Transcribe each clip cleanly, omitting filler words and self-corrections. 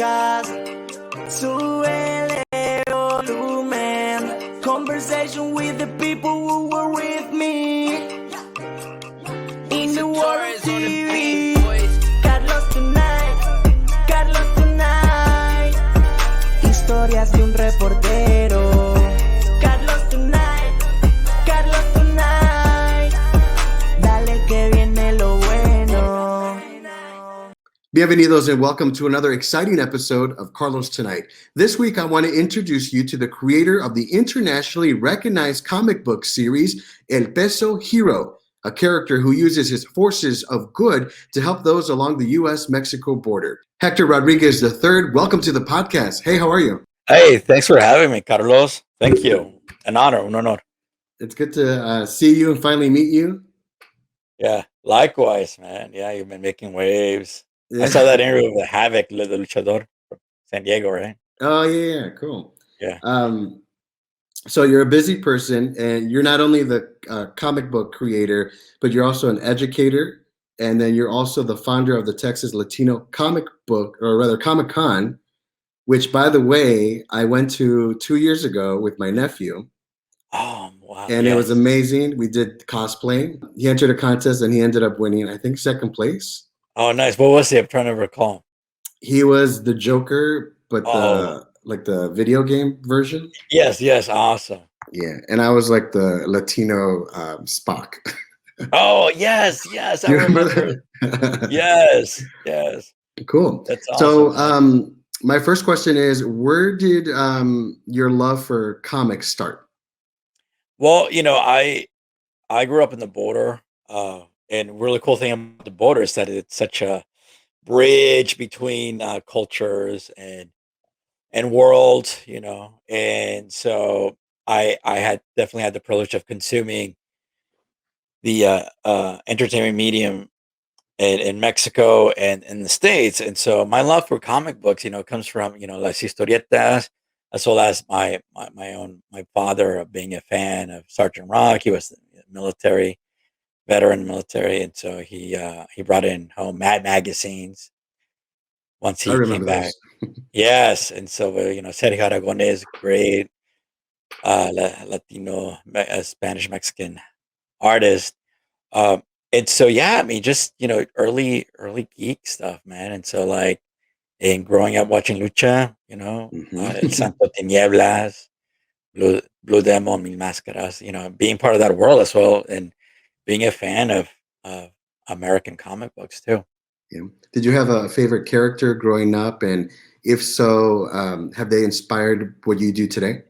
podcast. Súbele volumen. Conversation with the people who were with me. In the World TV. Carlos Tonight. Historias de un reportero. Carlos Tonight. Dale que viene lo bueno. Bienvenidos and welcome to another exciting episode of Carlos Tonight. This week, I want to introduce you to the creator of the internationally recognized comic book series, El Peso Hero, a character who uses his forces of good to help those along the U.S.-Mexico border. Hector Rodriguez III, welcome to the podcast. Hey, how are you? Hey, thanks for having me, Carlos. Thank you. An honor. It's good to see you and finally meet you. Yeah, likewise, man. Yeah, you've been making waves. Yeah. I saw that interview with Havoc, the luchador from San Diego, right? Oh, yeah, cool. Yeah. So you're a busy person, and you're not only the comic book creator, but you're also an educator, and then you're also the founder of the Texas Latino Comic Con, which, by the way, I went to 2 years ago with my nephew. Oh, wow. And It was amazing. We did cosplay. He entered a contest, and he ended up winning, I think, second place. Oh, nice. What was he? I'm trying to recall. He was the Joker, but the video game version. Yes. Awesome. Yeah, and I was like the Latino Spock. Oh, yes. I remember. Yes. Cool. That's awesome. So, my first question is, where did your love for comics start? Well, I grew up in the border, and really cool thing about the border is that it's such a bridge between cultures and worlds, and so I had definitely had the privilege of consuming the entertainment medium in Mexico and in the States, and so my love for comic books, comes from las historietas, as well as my father being a fan of Sergeant Rock. He was veteran military, and so he brought in home Mad magazines once he came back. Yes, and so Sergio Aragonés, great Latino Spanish Mexican artist, and so I mean, just early geek stuff, man. And so and growing up watching lucha, El Santo Tinieblas, Blue Demon, Mil Máscaras, being part of that world as well, and being a fan of American comic books too. Yeah. Did you have a favorite character growing up, and if so, have they inspired what you do today?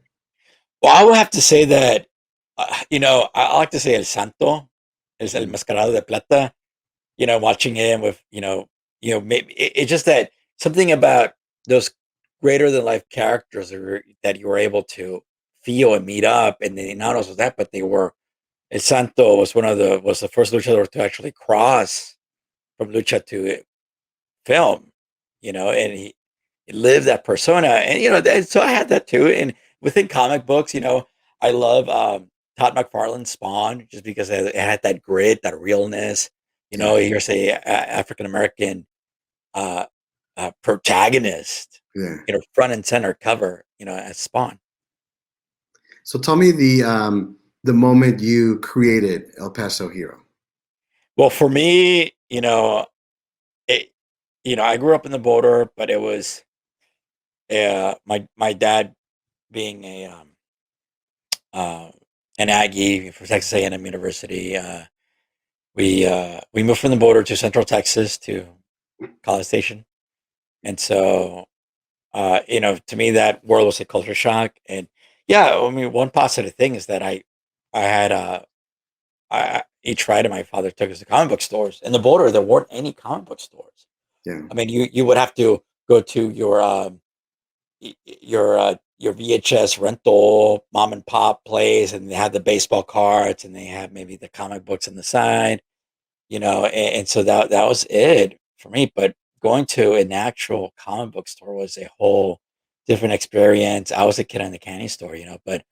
Well, I would have to say that, I like to say El Santo, is El Mascarado de Plata. Watching him with, maybe it's just that something about those greater than life characters that you were able to feel and meet up, and then not also that, but El Santo was the first luchador to actually cross from lucha to film, and he lived that persona, and so I had that too. And within comic books, I love Todd McFarlane's Spawn, just because it had that grit, that realness. You're say African American protagonist, front and center cover, as Spawn. So tell me the moment you created El Peso Hero. Well, for me, I grew up in the border, but it was my dad being an Aggie for Texas A&M University. We moved from the border to Central Texas to College Station, and so to me that world was a culture shock. And I mean, one positive thing is that I had each Friday my father took us to comic book stores. In the border, there weren't any comic book stores. Yeah. I mean, you would have to go to your VHS rental mom and pop place, and they had the baseball cards, and they had maybe the comic books on the side, and so that was it for me. But going to an actual comic book store was a whole different experience. I was a kid in the candy store, but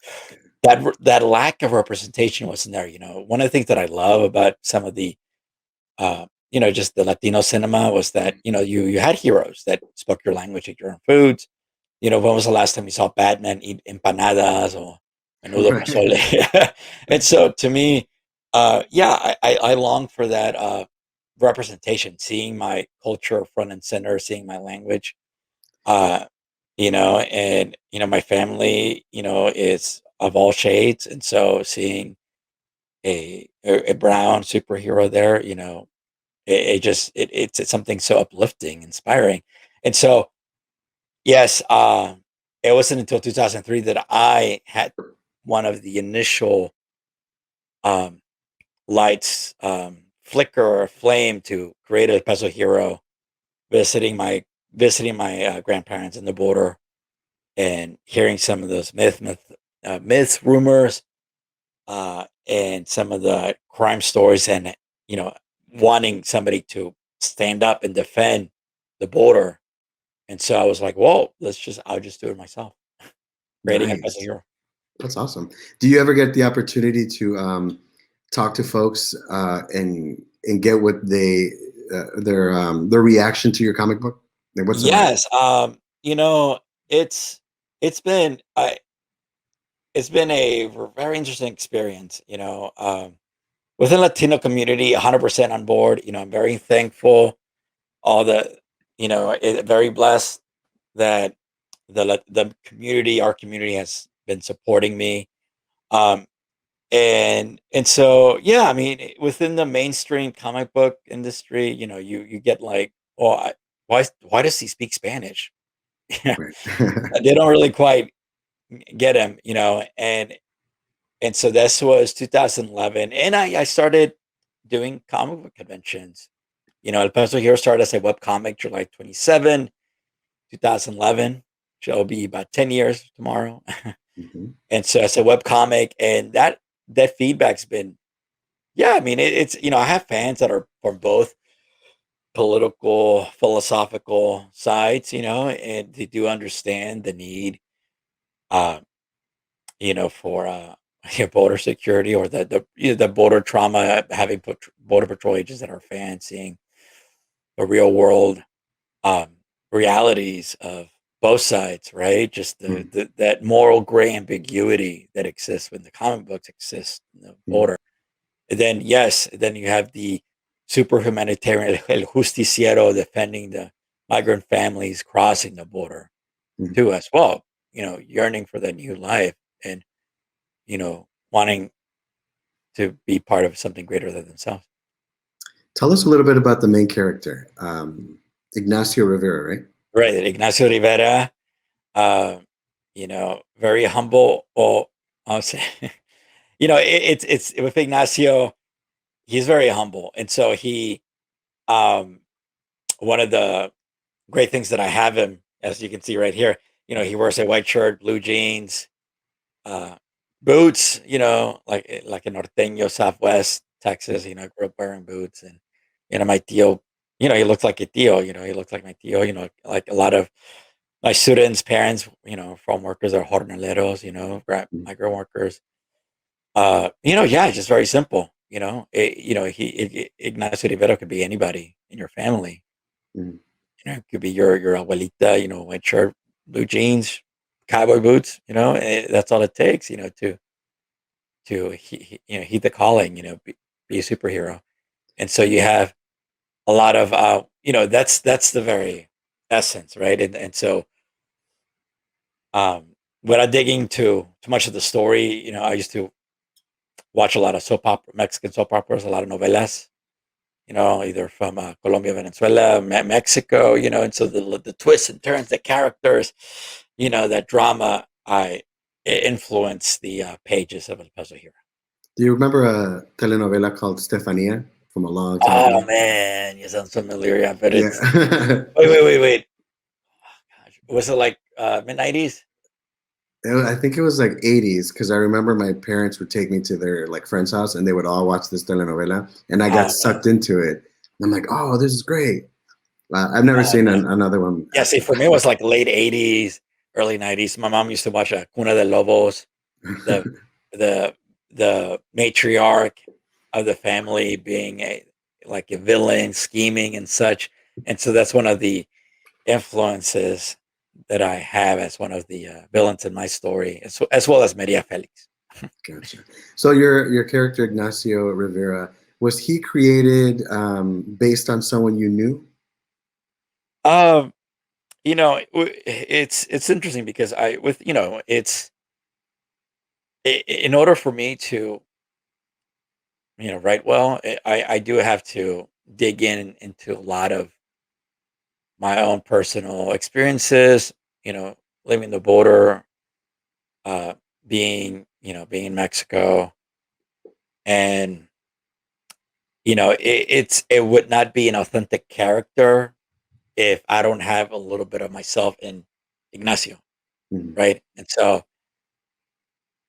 that lack of representation wasn't there. One of the things that I love about some of the just the Latino cinema was that, you had heroes that spoke your language, ate your own foods. When was the last time you saw Batman eat empanadas or menudo Right. pozole? And so to me, yeah, I long for that representation, seeing my culture front and center, seeing my language, uh, and my family, is of all shades, and so seeing a brown superhero there, it's something so uplifting, inspiring, and so yes, it wasn't until 2003 that I had one of the initial um, lights flicker or flame to create a Peso Hero, visiting my grandparents in the border and hearing some of those myths, rumors, and some of the crime stories, and you know, wanting somebody to stand up and defend the border. And so I was like, "Whoa, I'll just do it myself." Creating a Peso Nice. Hero. That's awesome. Do you ever get the opportunity to talk to folks and get what their reaction to your comic book? Like, what's it like? Yes, it's it's been I it's been a very interesting experience. Within Latino community, 100% on board. I'm very thankful. All the, very blessed that the community, our community, has been supporting me. Um, and so yeah, I mean, within the mainstream comic book industry, you get like, oh, why does he speak Spanish? Right. They don't really quite get him, and so this was 2011, and I started doing comic book conventions. El Peso Hero started as a webcomic July 27, 2011. It'll be about 10 years tomorrow. Mhm. And so it's a webcomic, and that feedback's been, yeah, I mean, it's, I have fans that are from both political, philosophical sides, and they do understand the need, uh, for border security, or the border trauma, having border patrol agents that are fans, seeing the real world um, realities of both sides, right? Just Mm, that moral gray ambiguity that exists when the comic books exist in the mm, border. And then yes, then you have the super humanitarian El Justiciero defending the migrant families crossing the border mm. too as well. Yearning for that new life, and wanting to be part of something greater than themselves. Tell us a little bit about the main character, Ignacio Rivera, right? Right, Ignacio Rivera, very humble. Well, I'll say, it's with Ignacio. He's very humble, and so um, one of the great things that I have him, as you can see right here, he wears a white shirt, blue jeans, uh, boots, like a norteño, Southwest Texas. I grew up wearing boots, and my tío, he looks like a tío. He looks like my tío. Like a lot of my students' parents, farm workers are jornaleros. Mm, Migrant workers. Yeah, just very simple. Ignacio Rivera could be anybody in your family. mm, It could be your abuelita, white shirt, blue jeans, cowboy boots. That's all it takes. Heed the calling. Be a superhero. And so you have a lot of that's the very essence, right? And so without digging too much of the story, I used to watch a lot of Mexican soap operas, a lot of novelas, either from Colombia, Venezuela, Mexico, and so the twists and turns, the characters, that drama, it influenced the pages of El Peso Hero. Do you remember a telenovela called Stefania from a long time Oh ago? man, you sound familiar, yeah, but Yeah. it's wait. Gosh, was it like mid-90s? I think it was like 80s because I remember my parents would take me to their like friend's house and they would all watch this telenovela and I got Oh man, sucked into it. I'm like, oh, this is great. I've never oh seen man. another one Yeah, see, after for me, it was like late 80s, early 90s. My mom used to watch Cuna de Lobos, the that. the matriarch of the family being like a villain scheming and such. And so that's one of the influences that I have as one of the villains in my story, as well as Maria Felix. Gotcha. So your character Ignacio Rivera, was he created based on someone you knew? Um, it's interesting because it's in order for me to write well, I do have to dig into a lot of my own personal experiences. Living the border, uh, being in Mexico, and it would not be an authentic character if I don't have a little bit of myself in Ignacio, Mhm. right?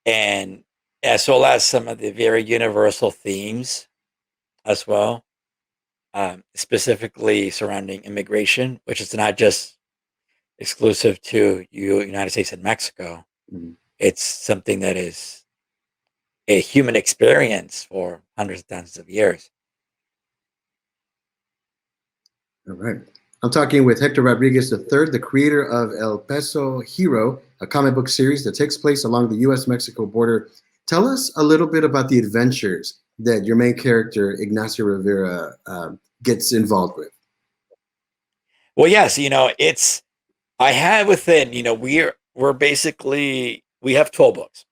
And as well as some of the very universal themes as well, specifically surrounding immigration, which is not just exclusive to United States and Mexico. Mhm. It's something that is a human experience for hundreds of thousands of years. All right. I'm talking with Hector Rodriguez III, the creator of El Peso Hero, a comic book series that takes place along the U.S.-Mexico border. Tell us a little bit about the adventures that your main character, Ignacio Rivera, gets involved with. Well, yes, it's I have within, we're basically we have 12 books,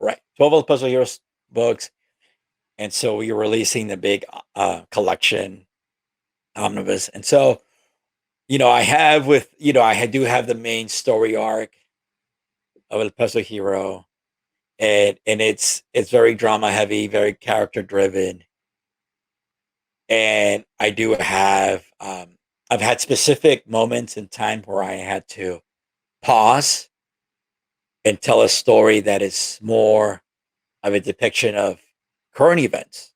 right? 12 of the Puzzle Heroes books, and so we are releasing the big collection omnibus. And so, I do have the main story arc of El Peso Hero, and it's very drama heavy, very character driven. And I do have I've had specific moments in time where I had to pause and tell a story that is more of a depiction of current events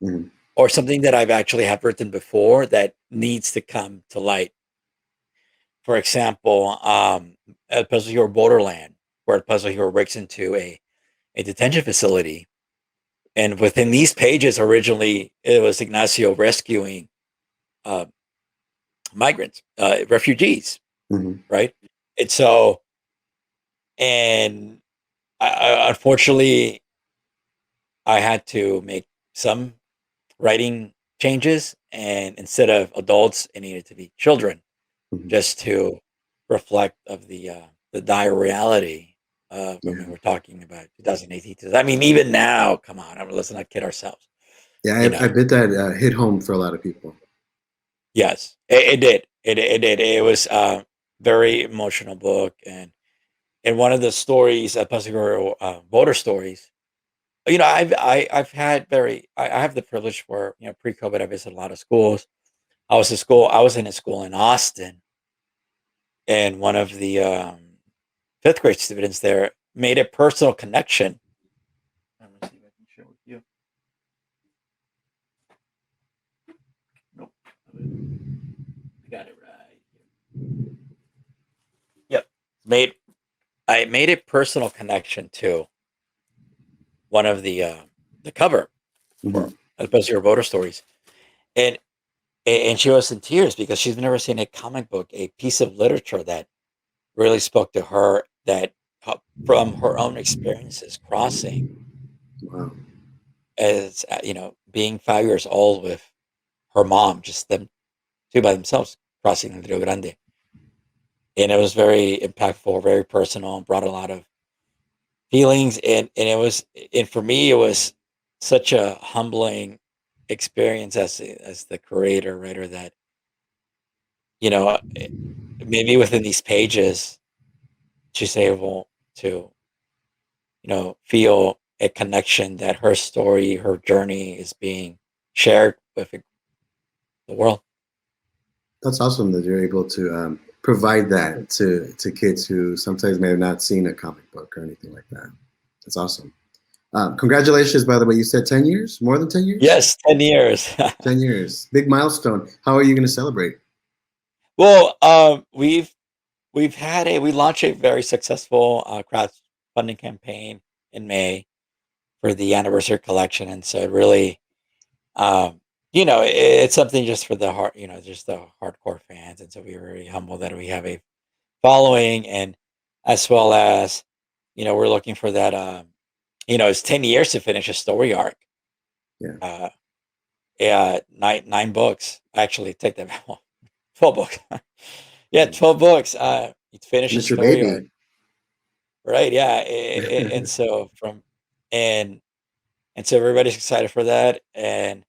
Mhm. or something that I've actually have written before that needs to come to light. For example, El Puzzle Hero Borderland, where El Puzzle Hero breaks into a detention facility. And within these pages, originally, it was Ignacio rescuing uh, migrants, refugees, Mhm. right? And so, and unfortunately, I had to make some writing changes, and instead of adults, it needed to be children, Mhm. just to reflect of the dire reality. I Yeah. mean, we're talking about 2018. I mean, even now, come on, let's not kid ourselves. Yeah, You I know, bet that hit home for a lot of people. yes, it did. It did. It was a very emotional book, and one of the stories, Puzzle Voter stories. I've had I have the privilege where pre-COVID I visited a lot of schools. I was in a school in Austin, and one of the fifth grade students there made a personal connection. Let me see if I can share with you. Nope, I got it right. Yep, made I made a personal connection to one of the cover for Mhm. Best Your Voter Stories, and and she was in tears because she's never seen a comic book, a piece of literature that really spoke to her that from her own experiences crossing Wow. as being 5 years old with her mom, just them two by themselves crossing the Rio Grande. And it was very impactful, very personal, brought a lot of feelings. And and for me, it was such a humbling experience as the creator, writer that, you know, eh, maybe within these pages, she's able to, feel a connection that her story, her journey is being shared with the world. That's awesome that you're able to provide that to kids who sometimes may have not seen a comic book or anything like that. That's awesome. Congratulations, by the way. You said 10 years? More than 10 years? Yes, 10 years. 10 years. Big milestone. How are you going to celebrate? Well, we launched a very successful crowdfunding campaign in May for the anniversary collection, and so it really it's something just for the heart, just the hardcore fans, and so we're very humble that we have a following, and as well as, we're looking for that. It's 10 years to finish a story arc. Yeah. Uh, yeah, nine books. Actually, take that back. 12 books. Yeah, 12 books. It And finished a it's your story arc, baby. right? Yeah, and so and and so everybody's excited for that, and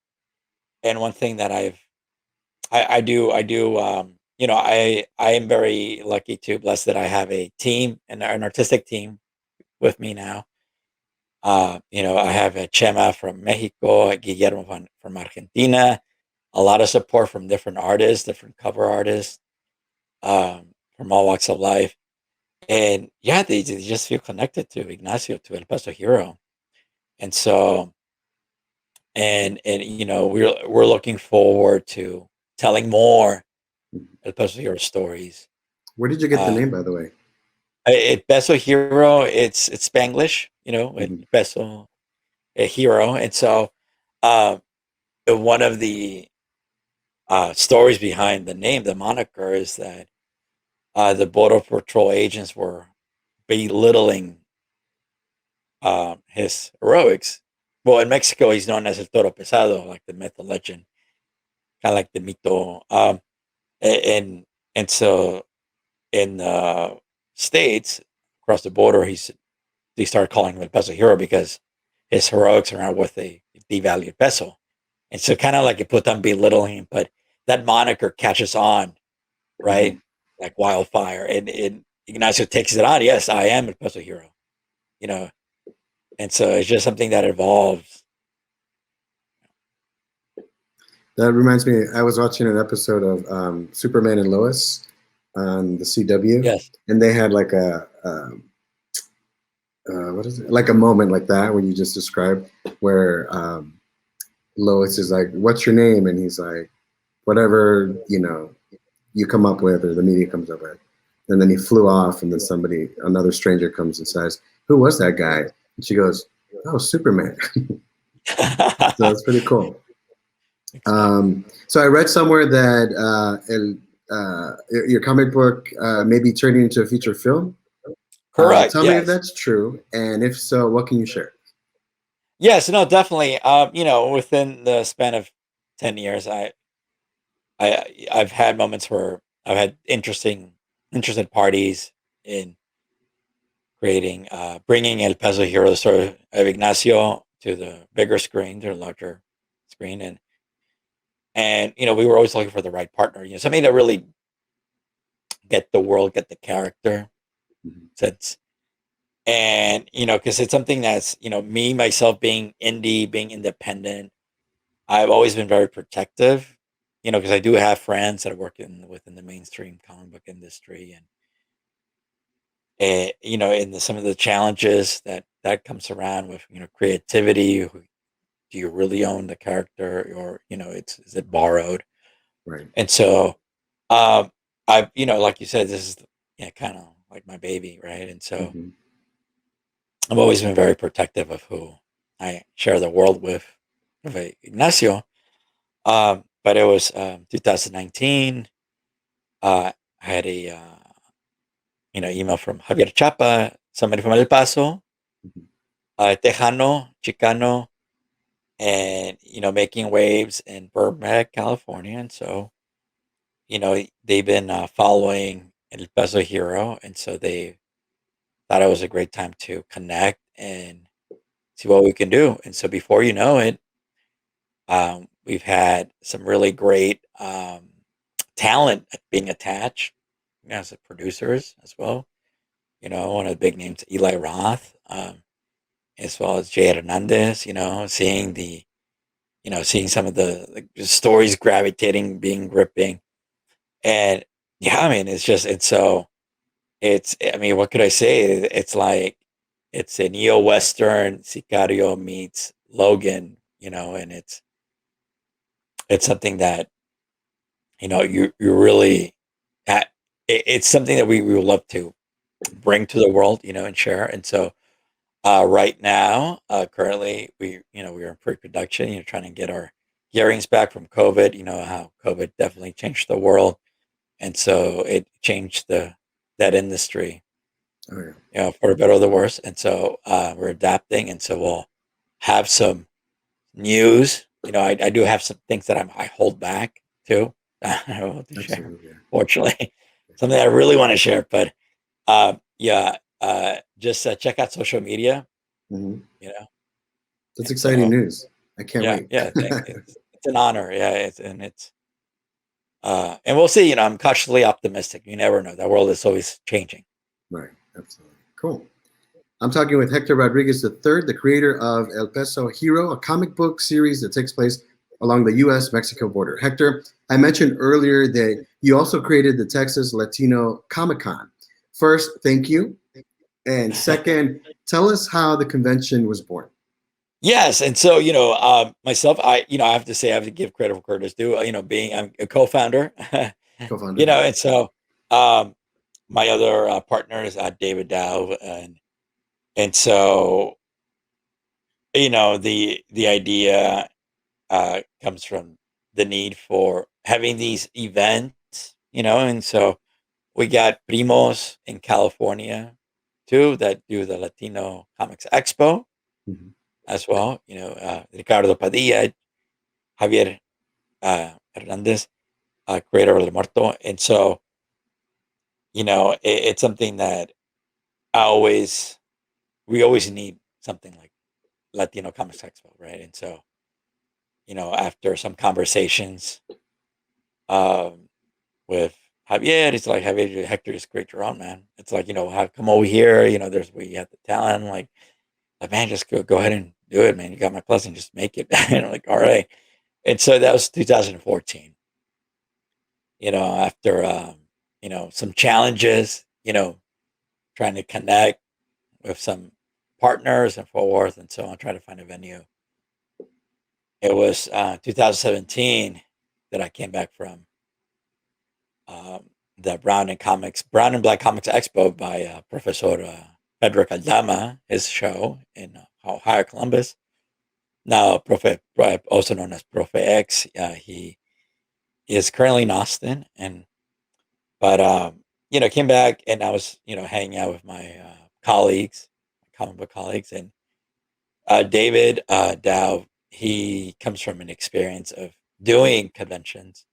one thing that I do, I am very lucky to blessed that I have a team and an artistic team with me now. I have a Chema from Mexico, a Guillermo from Argentina, a lot of support from different artists, different cover artists, from all walks of life. And yeah, they just feel connected to Ignacio, to El Peso Hero. And so, we're looking forward to telling more El Peso Hero stories. Where did you get the Uh, name, by the way? Peso Hero, it's Spanglish, Mhm. Peso Hero. And so, uh, one of the stories behind the name, the moniker, is that the Border Patrol agents were belittling his heroics. Well, in Mexico, he's known as El Toro Pesado, like the myth, the legend, kind of like the mito. And so in the states across the border, they started calling him El Peso Hero because his heroics are not worth a devalued peso. And so, kind of like it put on belittling him, but that moniker catches on, Mhm. right? Like wildfire. And Ignacio takes it on. Yes, I am a Peso Hero, you know. And so it's just something that evolves. That reminds me, I was watching an episode of Superman and Lois on the CW, Yes. and they had like what is it? Like a moment like that where you just described, where Lois is like, "What's your name?" and he's like, "Whatever you come up with, or the media comes up with." And then he flew off, and then another stranger comes and says, "Who was that guy?" And she goes, "Oh, Superman." So it's pretty cool. Exactly. So I read somewhere that your comic book may be turning into a feature film. Correct. Tell me if Yes. that's true, and if so, what can you share? Yes. No. Definitely. Within the span of 10 years, I've had moments where I've had interested parties in creating, bringing El Peso Hero, the story of Ignacio, to the bigger screen, to the larger screen, and we were always looking for the right partner. Something that really get the world, get the character Mhm. sense. And because it's something that's me myself being indie, being independent, I've always been very protective, because I do have friends that work within the mainstream comic book industry, and some of the challenges that comes around with creativity. Do you really own the character, or is it borrowed? Right. And so, um I like you said, this is kind of like my baby, right? And so Hmm. I've always been very protective of who I share the world with Ignacio. But it was 2019. I had a email from Javier Chapa, somebody from El Paso, Hmm. Tejano, Chicano, and making waves in Burbank, California. And so they've been following El Paso Hero, and so they thought it was a great time to connect and see what we can do. And so before you know it, we've had some really great talent being attached as the producers as well. One of the big names, Eli Roth, as well as Jay Hernandez. Seeing some of the stories gravitating, being gripping, and yeah, I mean, it's so it's. I mean, what could I say? It's like it's a neo western Sicario meets Logan. And it's something that you really uh, it's something that we would love to bring to the world, and share. And so right now, currently we are in pre-production, trying to hearings back from COVID. You know how COVID definitely changed the world, and so it changed that industry, Oh yeah. you know, for the better or the worse. And so we're adapting, and so we'll have some news. You know, I do have some things that I hold back too. I don't know what to share, Absolutely. fortunately. Something I really want to share, but yeah, just check out social media. Hmm. You know, That's and exciting so news. I can't yeah, wait. yeah, thanks. It's an honor. Yeah, it's and we'll see. You know, I'm cautiously optimistic. You never know. The world is always changing. Right. Absolutely. Cool. I'm talking with Hector Rodriguez III, the creator of El Peso Hero, a comic book series that takes place along the U.S.-Mexico border. Hector, I mentioned earlier that you also created the Texas Latino Comic Con. First, thank you. And second, tell us how the convention was born. Yes, and so you know, myself, I have to say, I have to give credit where credit is due. You know, being I'm a co-founder, you Co-founder. know, and so um, my other partner is David Dow, and so you know, the idea comes from the need for having these events, you know, and so we got Primos in California too that do the Latino Comics Expo Mhm. as well. You know, Ricardo Padilla, Javier Hernandez, creator of El Muerto. And so, you know, it's something that I always, we always need something like Latino Comics Expo, right? And so, you know, after some conversations um, with Javier, it's like, Javier, Hector, just create your own, man. It's like, you know, come over here, you know, we have the talent, like, man, just go ahead and do it, man. You got my blessing, just make it. And I'm like, all right. And so that was 2014. You know, after you know, some challenges, you know, trying to connect with some partners and forth and so on, trying to find a venue. It was 2017 that I came back from the Brown and Black Comics Expo by Professor Pedro Caldama, his show in Ohio, Columbus. Now, also known as Profe X, he is currently in Austin, and but you know, came back and I was, you know, hanging out with my colleagues, comic book colleagues, and David Dow. He comes from an experience of doing conventions.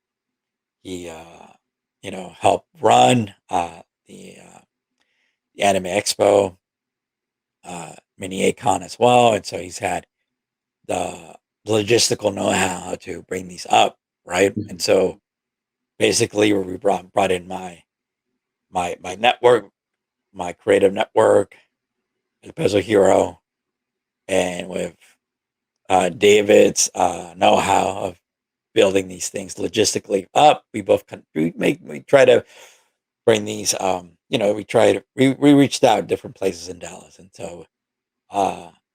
He, you know, helped run the Anime Expo, Mini Acon as well, and so he's had the logistical know-how to bring these up, right? And Mhm. so basically, we brought in my network, my creative network, the Peso Hero, and with David's know-how of building these things logistically up. We both we try to bring these. You know, we reached out different places in Dallas, and so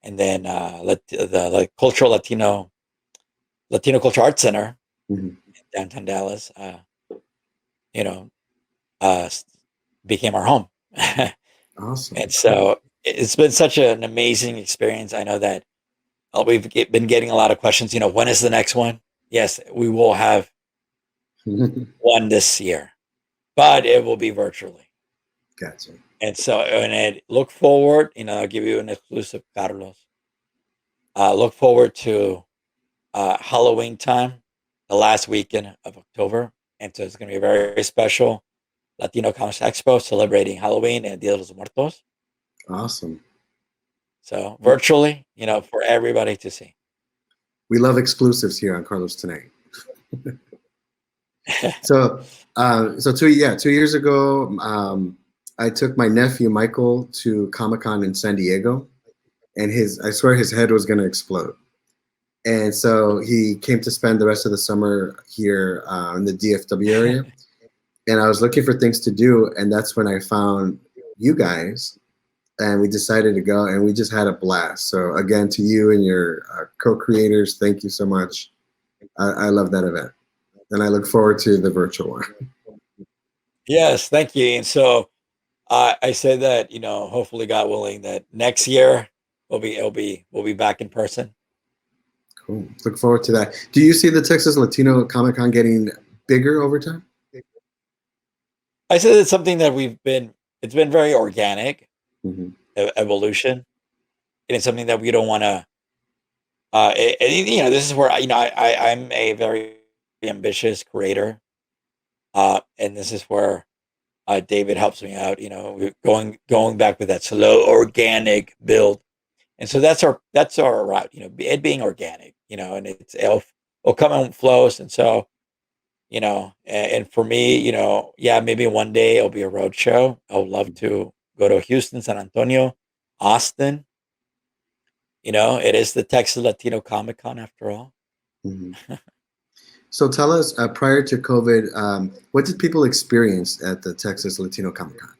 and then the like cultural Latino Culture Arts Center Mhm. in downtown Dallas. You know, uh, s- became our home, Awesome. and so it's been such an amazing experience. I know that been getting a lot of questions. You know, when is the next one? Yes, we will have one this year, but it will be virtually. Gotcha. And so, and look forward. You know, I'll give you an exclusive, Carlos. Look forward to Halloween time, the last weekend of October, and so it's going to be a very special Latino Comics Expo celebrating Halloween and Dia de los Muertos. Awesome. So virtually, you know, for everybody to see. We love exclusives here on Carlos Tonight. So, so 2 years ago, I took my nephew Michael to Comic Con in San Diego, and I swear his head was going to explode. And so he came to spend the rest of the summer here in the DFW area. And I was looking for things to do, and that's when I found you guys, and we decided to go, and we just had a blast. So again, to you and your co-creators, thank you so much. I love that event, and I look forward to the virtual one. Yes, thank you. And so I say that, you know, hopefully, God willing, that next year we'll be back in person. Cool. Look forward to that. Do you see the Texas Latino Comic Con getting bigger over time? I said it's something that it's been very organic Mm-hmm. evolution, and it's something that we don't want to. This is where I'm a very ambitious creator, and this is where David helps me out. We're going back with that slow organic build, and so that's our route. It being organic. And it'll come and flows, and so and for me, yeah, maybe one day it'll be a road show. I would love to go to Houston, San Antonio, Austin. It is the Texas Latino Comic Con after all. Mm-hmm. So tell us, prior to COVID, what did people experience at the Texas Latino Comic Con?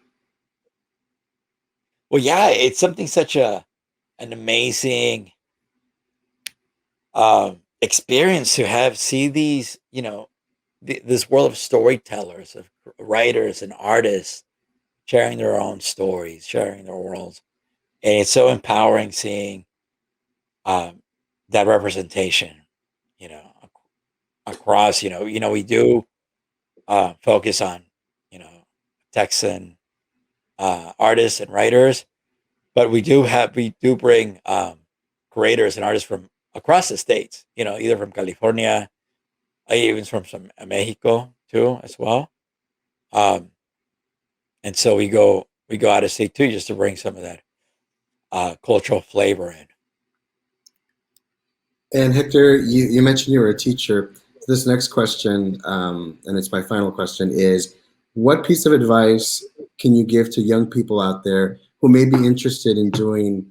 Well, yeah, it's something such an amazing experience to see these, this world of storytellers, of writers and artists sharing their own stories, sharing their worlds, and it's so empowering seeing that representation, you know, across. We do focus on, Texan artists and writers, but we do bring creators and artists from across the states. Either from California, even from some Mexico too, as well. Um, and so we go out of state too, just to bring some of that cultural flavor in. And Hector, you mentioned you were a teacher. This next question, and it's my final question, is what piece of advice can you give to young people out there who may be interested in doing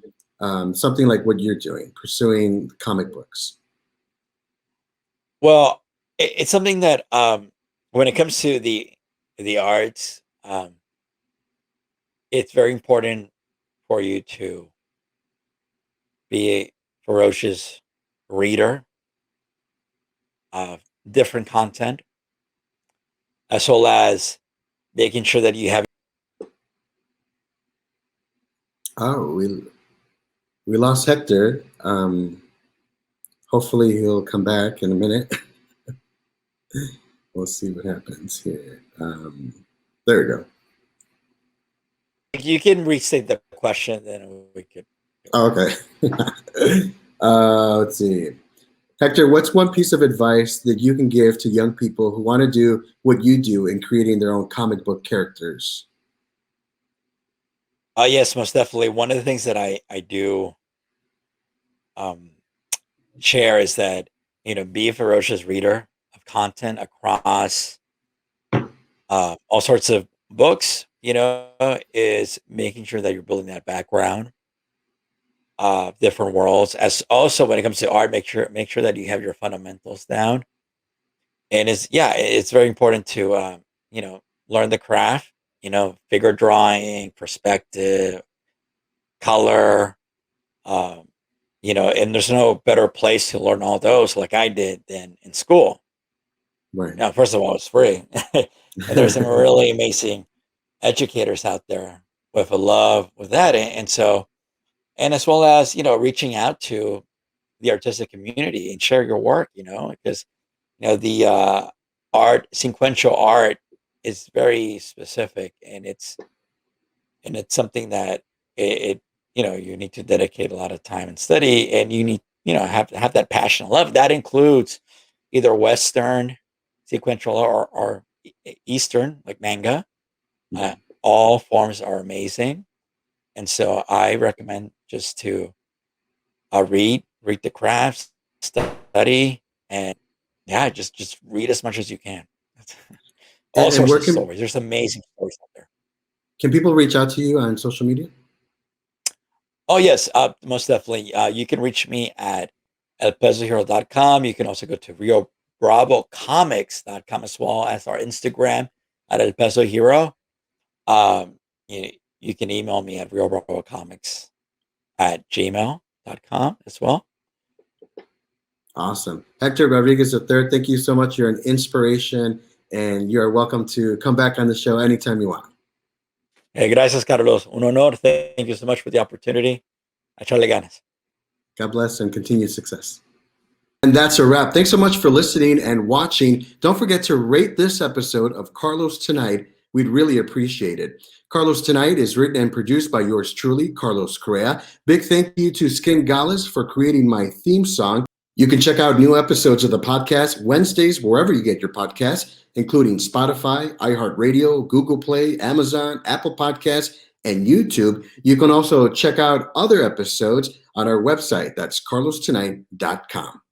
something like what you're doing, pursuing comic books? Well, it's something that when it comes to the arts, it's very important for you to be a ferocious reader of different content, as well as making sure that you have. Oh, we lost Hector. Hopefully he'll come back in a minute. We'll see what happens here. There we go. You can restate the question, then we could. Oh, okay. Let's see. Hector, what's one piece of advice that you can give to young people who want to do what you do in creating their own comic book characters? Yes, most definitely. One of the things that I do um, share is that be a ferocious reader of content across all sorts of books. Is making sure that you're building that background of different worlds. As also when it comes to art, make sure that you have your fundamentals down. And it's very important to learn the craft. Figure drawing, perspective, color. Um, and there's no better place to learn all those like I did than in school. Right. Now, first of all, it's free, and there's some really amazing educators out there with a love with that, and so, and as well as reaching out to the artistic community and share your work. Because the art, sequential art, is very specific, and it's something that you need to dedicate a lot of time and study, and you need have that passion and love. That includes either Western sequential or Eastern, like manga. All forms are amazing, and so I recommend just to read the crafts, study, and yeah, just read as much as you can. All And sorts where of stories. There's amazing stories out there. can people reach out to you on social media? Oh yes, most definitely. You can reach me at elpesohero.com. You can also go to riobravocomics.com as well as our Instagram at El Peso Hero. Um, you can email me at riobravocomics at gmail.com as well. Awesome. Hector Rodriguez III, thank you so much. You're an inspiration, and you are welcome to come back on the show anytime you want. Hey, gracias, Carlos. Un honor. Thank you so much for the opportunity. Echarle ganas. God bless and continued success. And that's a wrap. Thanks so much for listening and watching. Don't forget to rate this episode of Carlos Tonight. We'd really appreciate it. Carlos Tonight is written and produced by yours truly, Carlos Correa. Big thank you to Skin Gales for creating my theme song. You can check out new episodes of the podcast Wednesdays, wherever you get your podcasts, including Spotify, iHeartRadio, Google Play, Amazon, Apple Podcasts, and YouTube. You can also check out other episodes on our website. That's carlostonight.com.